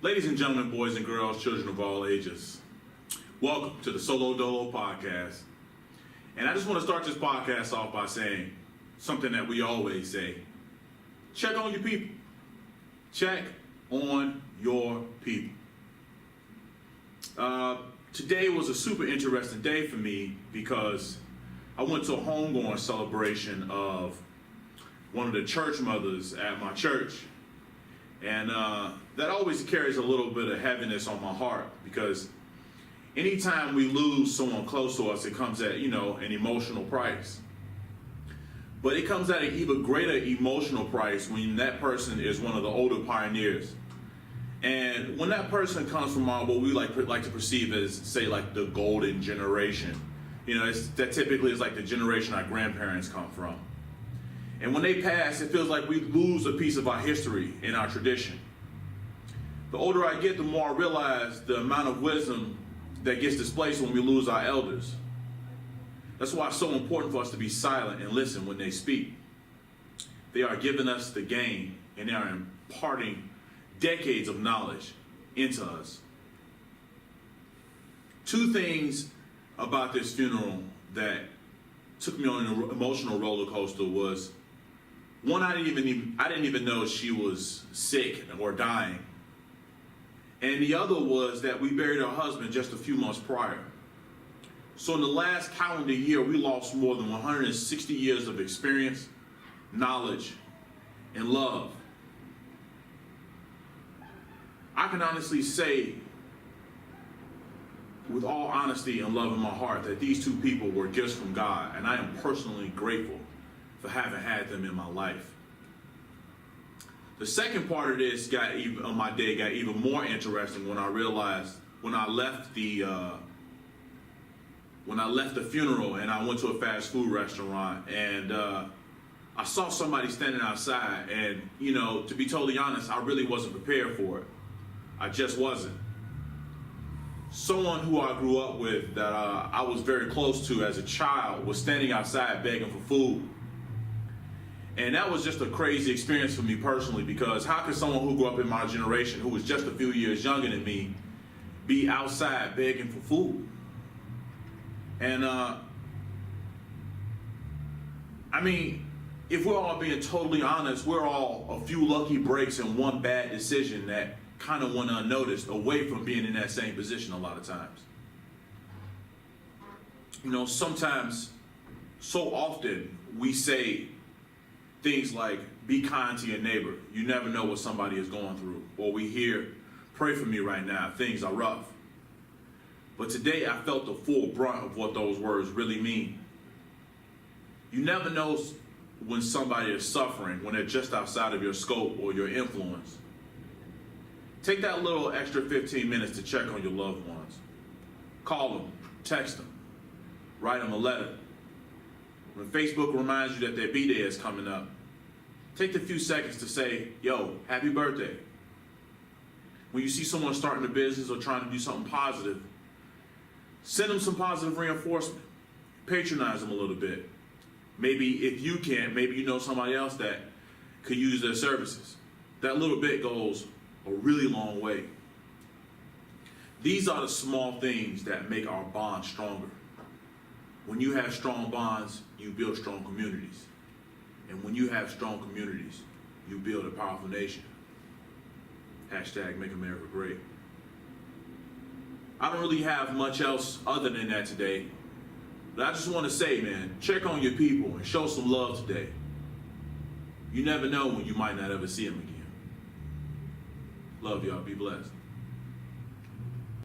Ladies and gentlemen, boys and girls, children of all ages, welcome to the Dolo Podcast. And I just want to start this podcast off by saying something that we always say. Check on your people. Check on your people. Today was a super interesting day for me because I went to a homegoing celebration of one of the church mothers at my church. And that always carries a little bit of heaviness on my heart because anytime we lose someone close to us, it comes at, an emotional price. But it comes at an even greater emotional price when that person is one of the older pioneers. And when that person comes from what we like to perceive as, say, like the golden generation, that typically is like the generation our grandparents come from. And when they pass, it feels like we lose a piece of our history and our tradition. The older I get, the more I realize the amount of wisdom that gets displaced when we lose our elders. That's why it's so important for us to be silent and listen when they speak. They are giving us the game, and they are imparting decades of knowledge into us. Two things about this funeral that took me on an emotional roller coaster was, one, I didn't even know she was sick or dying. And the other was that we buried her husband just a few months prior. So in the last calendar year, we lost more than 160 years of experience, knowledge, and love. I can honestly say, with all honesty and love in my heart, that these two people were gifts from God, and I am personally grateful for having had them in my life. The second part of this got even more interesting when I realized when I left the funeral and I went to a fast food restaurant and I saw somebody standing outside, and to be totally honest, I really wasn't prepared for it. I just wasn't. Someone who I grew up with that I was very close to as a child was standing outside begging for food. And that was just a crazy experience for me personally, because how could someone who grew up in my generation, who was just a few years younger than me, be outside begging for food? And if we're all being totally honest, we're all a few lucky breaks and one bad decision that kind of went unnoticed away from being in that same position a lot of times. Sometimes, so often, we say things like, be kind to your neighbor. You never know what somebody is going through. Or we hear, pray for me right now, things are rough. But today I felt the full brunt of what those words really mean. You never know when somebody is suffering, when they're just outside of your scope or your influence. Take that little extra 15 minutes to check on your loved ones. Call them, text them, write them a letter. When Facebook reminds you that their B-Day is coming up, take the few seconds to say, yo, happy birthday. When you see someone starting a business or trying to do something positive, send them some positive reinforcement. Patronize them a little bit. Maybe if you can't, maybe you know somebody else that could use their services. That little bit goes a really long way. These are the small things that make our bond stronger. When you have strong bonds, you build strong communities. And when you have strong communities, you build a powerful nation. Hashtag Make America Great. I don't really have much else other than that today. But I just want to say, man, check on your people and show some love today. You never know when you might not ever see them again. Love y'all. Be blessed.